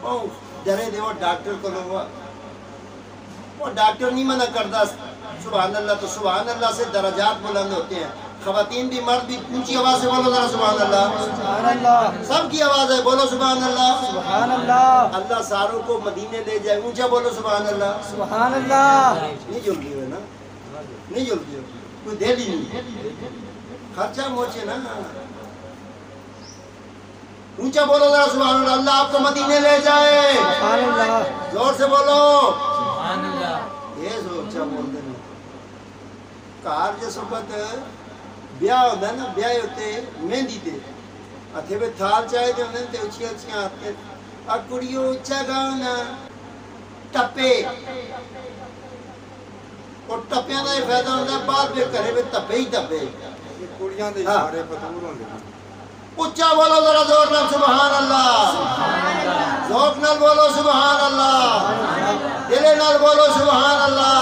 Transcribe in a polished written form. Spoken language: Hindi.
ओ डरे दे वो डॉक्टर को लो वो डॉक्टर नहीं मना करता सुभान अल्लाह तो सुभान अल्लाह से दर्जात बुलंद होते हैं खवातीन भी मर्द भी ऊंची आवाज से बोलो जरा सुभान अल्लाह सबकी आवाज है बोलो सुभान अल्लाह अल्लाह सारों को मदीने ले जाए ऊंचा बोलो सुभान अल्लाह नहीं जल्दी है ना नहीं जल्दी हो कोई दे दी नहीं खर्चा मोचे ना ऊंचा बोलो जरा सुभान अल्लाह अल्लाह आपको मदीने ले जाए सुभान अल्लाह जोर से बोलो सुभान अल्लाह ये ऊंचा बोल देना कार जिस वक्त ब्याह होता है ना ब्याह होते मेहंदी दे हथे में थाल चाहे होंगे ते उचिया उचिया आते आ कुड़ियों उच्चा गाओ ना टप्पे और टप्पियां का ये फायदा होता है बाद में घरे में टप्पे ही टप्पे कुड़ियां दे सारे फतूर होंगे उच्चा बोलो जरा जोर नाल सुभान अल्लाह जोर नाल बोलो सुभान अल्लाह दिले नाल बोलो सुभान अल्लाह